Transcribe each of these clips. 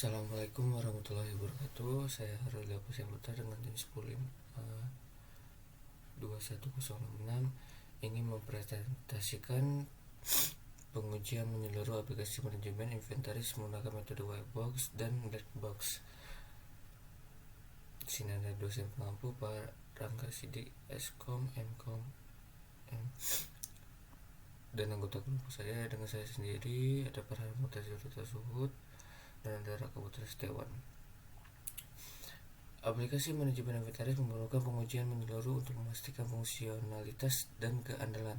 Assalamualaikum warahmatullahi wabarakatuh. Saya Harul Putra dengan tim 2106 ingin mempresentasikan pengujian menyeluruh aplikasi manajemen inventaris menggunakan metode white box dan black box. Di sini ada dosen pengampu Pak Rangga Sidik, Skom, Mkom, dan anggota kelompok saya dengan saya sendiri ada Farhan Mutazil Suhud dan ada Raka Putra Setiawan. Aplikasi manajemen inventaris memerlukan pengujian menyeluruh untuk memastikan fungsionalitas dan keandalan.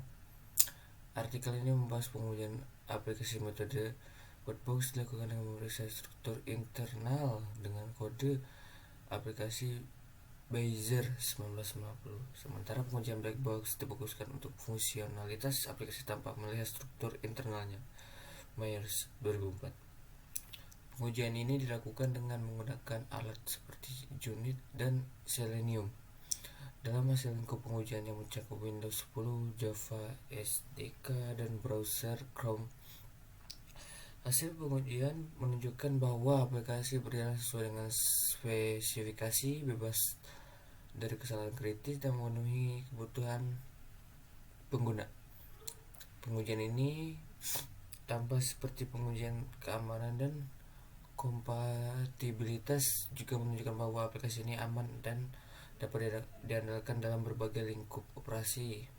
Artikel ini membahas pengujian aplikasi metode white box dilakukan dengan memeriksa struktur internal dengan kode aplikasi Bayzer 1990. Sementara pengujian black box difokuskan untuk fungsionalitas aplikasi tanpa melihat struktur internalnya. Myers 2004. Pengujian ini dilakukan dengan menggunakan alat seperti Junit dan Selenium. Dalam hasil lingkup pengujian yang mencakup Windows 10, Java, SDK, dan browser Chrome, hasil pengujian menunjukkan bahwa aplikasi berjalan sesuai dengan spesifikasi, bebas dari kesalahan kritis, dan memenuhi kebutuhan pengguna. Pengujian ini tambah seperti pengujian keamanan dan kompatibilitas juga menunjukkan bahwa aplikasi ini aman dan dapat diandalkan dalam berbagai lingkup operasi.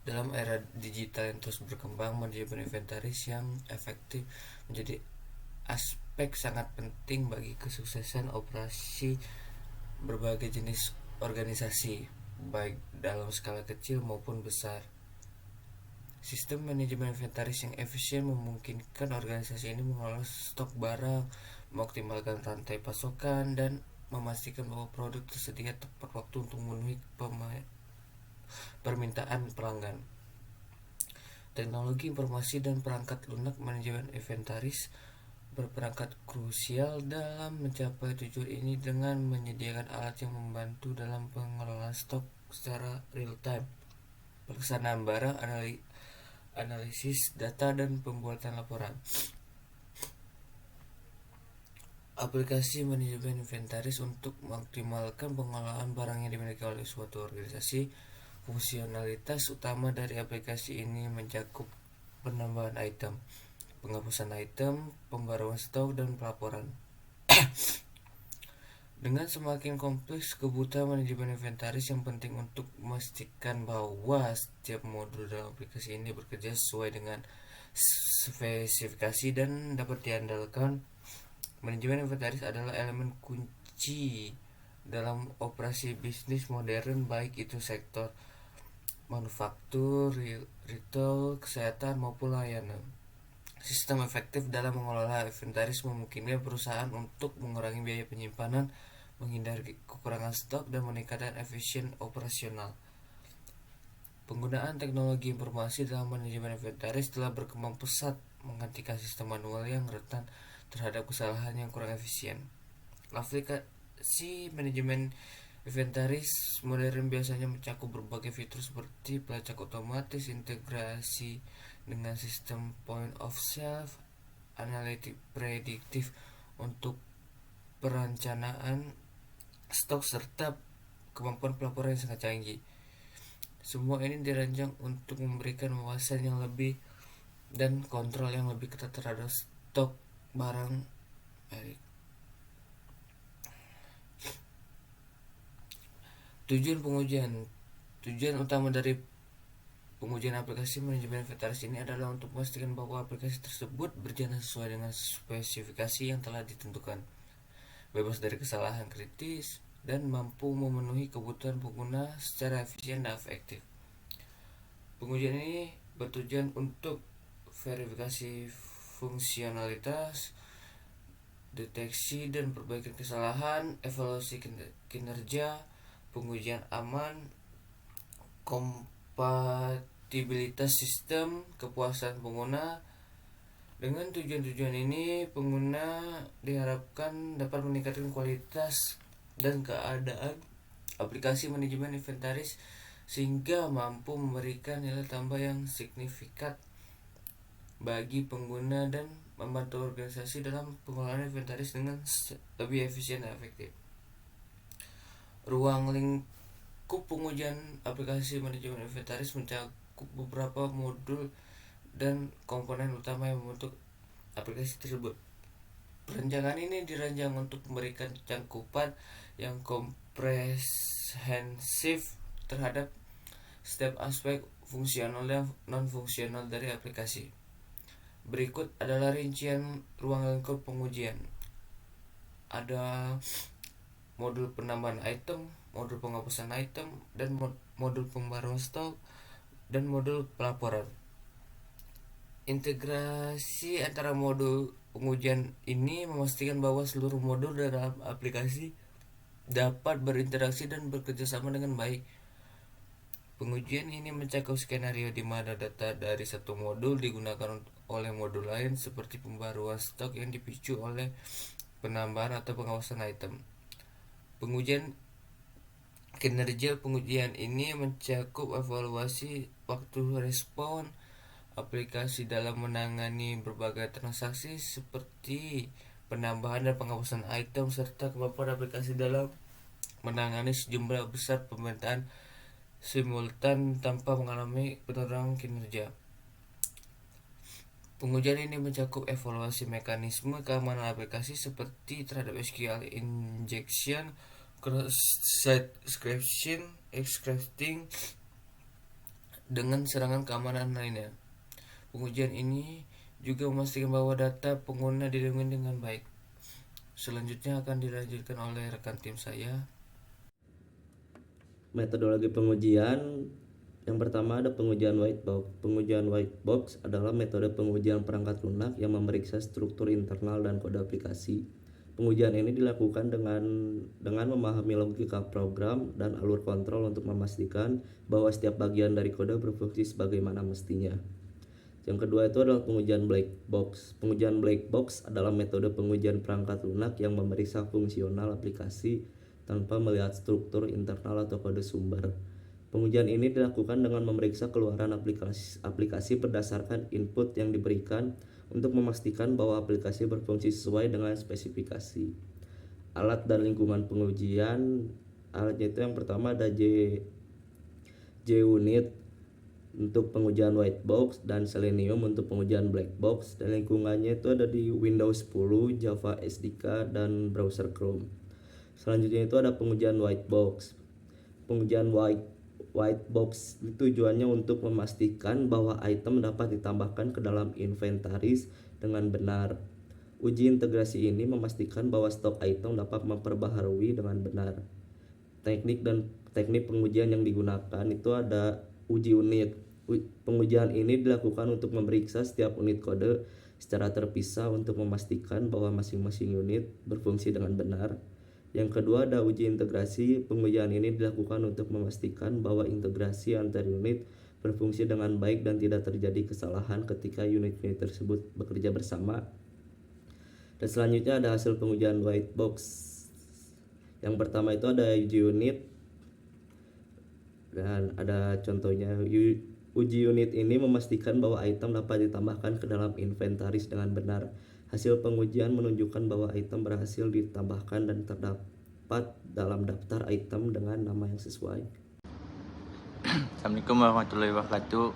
Dalam era digital yang terus berkembang, manajemen inventaris yang efektif menjadi aspek sangat penting bagi kesuksesan operasi berbagai jenis organisasi, baik dalam skala kecil maupun besar. Sistem manajemen inventaris yang efisien memungkinkan organisasi ini mengelola stok barang, mengoptimalkan rantai pasokan, dan memastikan bahwa produk tersedia tepat waktu untuk memenuhi permintaan pelanggan. Teknologi informasi dan perangkat lunak manajemen inventaris berperangkat krusial dalam mencapai tujuan ini dengan menyediakan alat yang membantu dalam pengelolaan stok secara real time, pelaksanaan barang, analisis data, dan pembuatan laporan. Aplikasi manajemen inventaris untuk mengoptimalkan pengelolaan barang yang dimiliki oleh suatu organisasi. Fungsionalitas utama dari aplikasi ini mencakup penambahan item, penghapusan item, pembaruan stok, dan pelaporan. Dengan semakin kompleks kebutuhan manajemen inventaris yang penting untuk memastikan bahwa setiap modul dalam aplikasi ini bekerja sesuai dengan spesifikasi dan dapat diandalkan. Manajemen inventaris adalah elemen kunci dalam operasi bisnis modern, baik itu sektor manufaktur, retail, kesehatan, maupun layanan. Sistem efektif dalam mengelola inventaris memungkinkan perusahaan untuk mengurangi biaya penyimpanan, menghindari kekurangan stok, dan meningkatkan efisien operasional. Penggunaan teknologi informasi dalam manajemen inventaris telah berkembang pesat, menggantikan sistem manual yang rentan terhadap kesalahan yang kurang efisien. Aplikasi manajemen inventaris modern biasanya mencakup berbagai fitur seperti pelacak otomatis, integrasi dengan sistem point of sale, analitik prediktif untuk perencanaan stok, serta kemampuan pelaporan yang sangat canggih. Semua ini dirancang untuk memberikan wawasan yang lebih dan kontrol yang lebih ketat terhadap stok barang. Tujuan utama dari pengujian aplikasi manajemen inventaris ini adalah untuk memastikan bahwa aplikasi tersebut berjalan sesuai dengan spesifikasi yang telah ditentukan, bebas dari kesalahan kritis, dan mampu memenuhi kebutuhan pengguna secara efisien dan efektif. Pengujian ini bertujuan untuk verifikasi fungsionalitas, deteksi dan perbaikan kesalahan, evaluasi kinerja, pengujian aman, kompatibilitas sistem, kepuasan pengguna. Dengan tujuan-tujuan ini, pengguna diharapkan dapat meningkatkan kualitas dan keadaan aplikasi manajemen inventaris sehingga mampu memberikan nilai tambah yang signifikan bagi pengguna dan membantu organisasi dalam pengelolaan inventaris dengan lebih efisien dan efektif. Ruang lingkup pengujian aplikasi manajemen inventaris mencakup beberapa modul dan komponen utama yang membentuk aplikasi tersebut. Perencanaan ini dirancang untuk memberikan cakupan yang komprehensif terhadap setiap aspek fungsional dan non-fungsional dari aplikasi. Berikut adalah rincian ruang lingkup pengujian. Ada modul penambahan item, modul penghapusan item, dan modul pembaruan stok, dan modul pelaporan. Integrasi antara modul pengujian ini memastikan bahwa seluruh modul dalam aplikasi dapat berinteraksi dan bekerja sama dengan baik. Pengujian ini mencakup skenario di mana data dari satu modul digunakan oleh modul lain, seperti pembaruan stok yang dipicu oleh penambahan atau penghapusan item. Pengujian kinerja pengujian ini mencakup evaluasi waktu respon aplikasi dalam menangani berbagai transaksi seperti penambahan dan penghapusan item, serta kemampuan aplikasi dalam menangani sejumlah besar permintaan simultan tanpa mengalami penurunan kinerja. Pengujian ini mencakup evaluasi mekanisme keamanan aplikasi seperti terhadap SQL injection, cross-site scripting, dengan serangan keamanan lainnya. Pengujian ini juga memastikan bahwa data pengguna dilindungi dengan baik. Selanjutnya akan dilanjutkan oleh rekan tim saya. Metodologi pengujian yang pertama ada pengujian white box. Pengujian white box adalah metode pengujian perangkat lunak yang memeriksa struktur internal dan kode aplikasi. Pengujian ini dilakukan dengan memahami logika program dan alur kontrol untuk memastikan bahwa setiap bagian dari kode berfungsi sebagaimana mestinya. Yang kedua itu adalah pengujian black box. Pengujian black box adalah metode pengujian perangkat lunak yang memeriksa fungsional aplikasi tanpa melihat struktur internal atau kode sumber. Pengujian ini dilakukan dengan memeriksa keluaran aplikasi berdasarkan input yang diberikan untuk memastikan bahwa aplikasi berfungsi sesuai dengan spesifikasi. Alat dan lingkungan pengujian, alatnya itu yang pertama ada JUnit untuk pengujian white box dan Selenium untuk pengujian black box, dan lingkungannya itu ada di Windows 10, Java SDK, dan browser Chrome. Selanjutnya itu ada pengujian white box. Pengujian white box tujuannya untuk memastikan bahwa item dapat ditambahkan ke dalam inventaris dengan benar. Uji integrasi ini memastikan bahwa stok item dapat memperbaharui dengan benar. Teknik pengujian yang digunakan itu ada uji unit. Pengujian ini dilakukan untuk memeriksa setiap unit kode secara terpisah untuk memastikan bahwa masing-masing unit berfungsi dengan benar. Yang kedua ada uji integrasi. Pengujian ini dilakukan untuk memastikan bahwa integrasi antar unit berfungsi dengan baik dan tidak terjadi kesalahan ketika unit-unit tersebut bekerja bersama. Dan selanjutnya ada hasil pengujian white box. Yang pertama itu ada uji unit, dan ada contohnya. Uji unit ini memastikan bahwa item dapat ditambahkan ke dalam inventaris dengan benar. Hasil pengujian menunjukkan bahwa item berhasil ditambahkan dan terdapat dalam daftar item dengan nama yang sesuai. Assalamualaikum warahmatullahi wabarakatuh.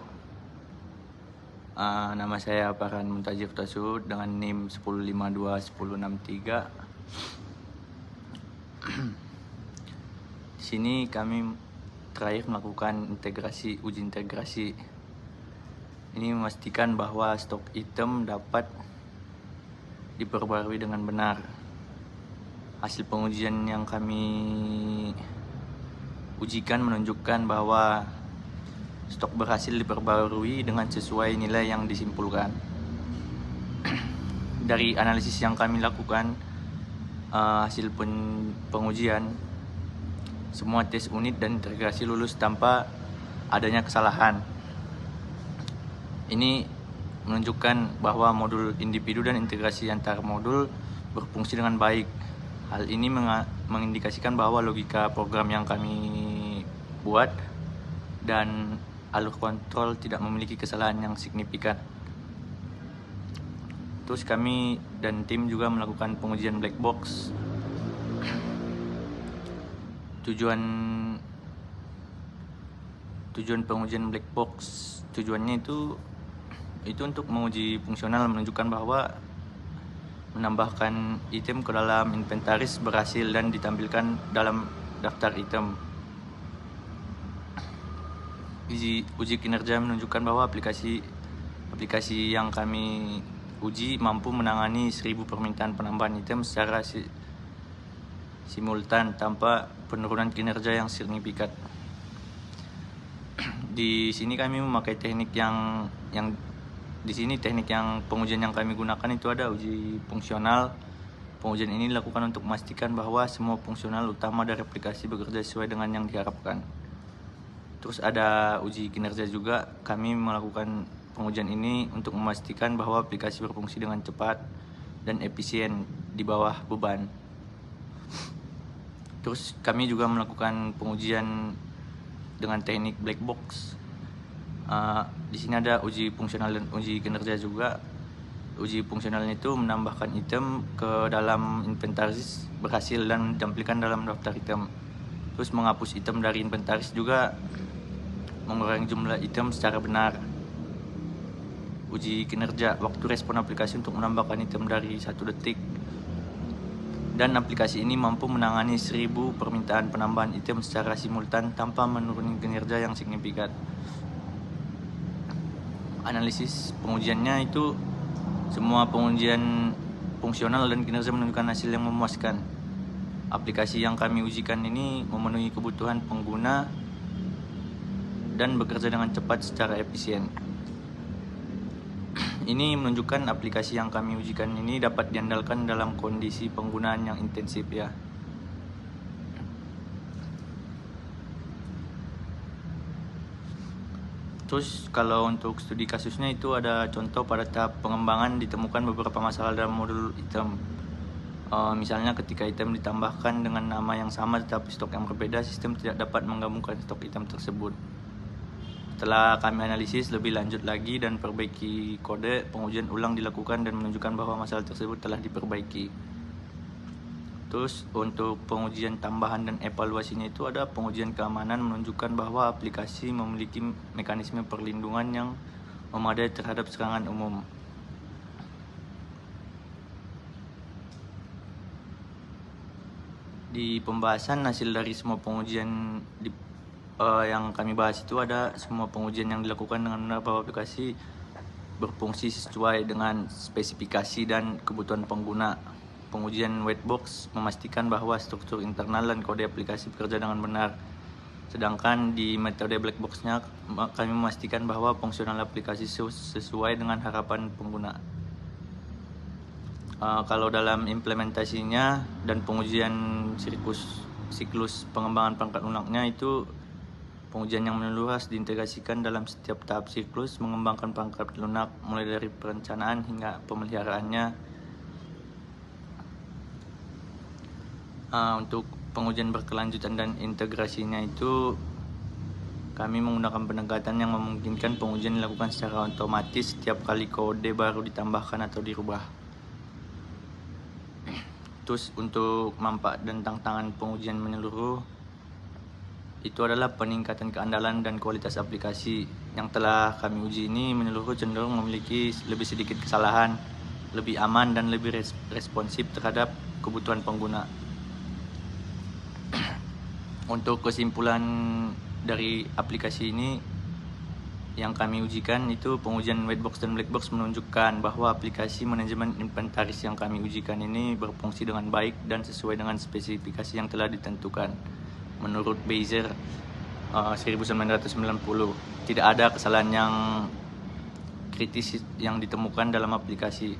Nama saya Farhan Muntajir Tasud dengan NIM 10521063. Di sini kami terakhir melakukan uji integrasi. Ini memastikan bahwa stok item dapat diperbarui dengan benar. Hasil pengujian yang kami ujikan menunjukkan bahwa stok berhasil diperbarui dengan sesuai nilai yang disimpulkan. Dari analisis yang kami lakukan, hasil pengujian, semua tes unit dan integrasi lulus tanpa adanya kesalahan. Ini menunjukkan bahwa modul individu dan integrasi antar modul berfungsi dengan baik. Hal ini mengindikasikan bahwa logika program yang kami buat dan alur kontrol tidak memiliki kesalahan yang signifikan. Terus kami dan tim juga melakukan pengujian black box. Tujuan pengujian black box tujuannya itu untuk menguji fungsional, menunjukkan bahwa menambahkan item ke dalam inventaris berhasil dan ditampilkan dalam daftar item. Uji kinerja menunjukkan bahwa aplikasi yang kami uji mampu menangani 1000 permintaan penambahan item secara simultan tanpa penurunan kinerja yang signifikan. Di sini kami memakai teknik yang pengujian yang kami gunakan itu ada uji fungsional. Pengujian ini dilakukan untuk memastikan bahwa semua fungsional utama dari aplikasi bekerja sesuai dengan yang diharapkan. Terus ada uji kinerja juga. Kami melakukan pengujian ini untuk memastikan bahwa aplikasi berfungsi dengan cepat dan efisien di bawah beban. Terus kami juga melakukan pengujian dengan teknik black box. Di sini ada uji fungsional dan uji kinerja juga. Uji fungsionalnya itu menambahkan item ke dalam inventaris berhasil dan ditampilkan dalam daftar item. Terus menghapus item dari inventaris juga mengurangi jumlah item secara benar. Uji kinerja, waktu respon aplikasi untuk menambahkan item dari 1 detik. Dan aplikasi ini mampu menangani 1000 permintaan penambahan item secara simultan tanpa menurunkan kinerja yang signifikan. Analisis pengujiannya itu semua pengujian fungsional dan kinerja menunjukkan hasil yang memuaskan. Aplikasi yang kami ujikan ini memenuhi kebutuhan pengguna dan bekerja dengan cepat secara efisien. Ini menunjukkan aplikasi yang kami ujikan ini dapat diandalkan dalam kondisi penggunaan yang intensif ya. Terus kalau untuk studi kasusnya itu ada contoh pada tahap pengembangan ditemukan beberapa masalah dalam modul item. Misalnya ketika item ditambahkan dengan nama yang sama tetapi stok yang berbeda, sistem tidak dapat menggabungkan stok item tersebut. Setelah kami analisis lebih lanjut lagi dan perbaiki kode, pengujian ulang dilakukan dan menunjukkan bahwa masalah tersebut telah diperbaiki. Terus untuk pengujian tambahan dan evaluasinya itu ada pengujian keamanan menunjukkan bahwa aplikasi memiliki mekanisme perlindungan yang memadai terhadap serangan umum. Di pembahasan hasil dari semua pengujian yang kami bahas itu ada semua pengujian yang dilakukan dengan benar bahwa aplikasi berfungsi sesuai dengan spesifikasi dan kebutuhan pengguna. Pengujian white box memastikan bahwa struktur internal dan kode aplikasi bekerja dengan benar. Sedangkan di metode black box-nya kami memastikan bahwa fungsional aplikasi sesuai dengan harapan pengguna. Kalau dalam implementasinya dan pengujian siklus pengembangan perangkat lunaknya itu pengujian yang menyeluruh harus diintegrasikan dalam setiap tahap siklus mengembangkan perangkat lunak mulai dari perencanaan hingga pemeliharaannya. Untuk pengujian berkelanjutan dan integrasinya itu kami menggunakan pendekatan yang memungkinkan pengujian dilakukan secara otomatis setiap kali kode baru ditambahkan atau dirubah. Terus untuk manfaat dan tantangan pengujian menyeluruh itu adalah peningkatan keandalan dan kualitas aplikasi. Yang telah kami uji ini menyeluruh cenderung memiliki lebih sedikit kesalahan, lebih aman dan lebih responsif terhadap kebutuhan pengguna. Untuk kesimpulan dari aplikasi ini yang kami ujikan itu pengujian white box dan black box menunjukkan bahwa aplikasi manajemen inventaris yang kami ujikan ini berfungsi dengan baik dan sesuai dengan spesifikasi yang telah ditentukan. Menurut Bezier 1990 tidak ada kesalahan yang kritis yang ditemukan dalam aplikasi.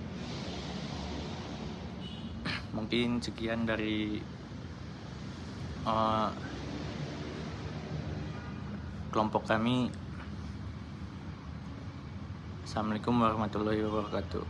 Mungkin sekian dari kelompok kami. Assalamualaikum warahmatullahi wabarakatuh.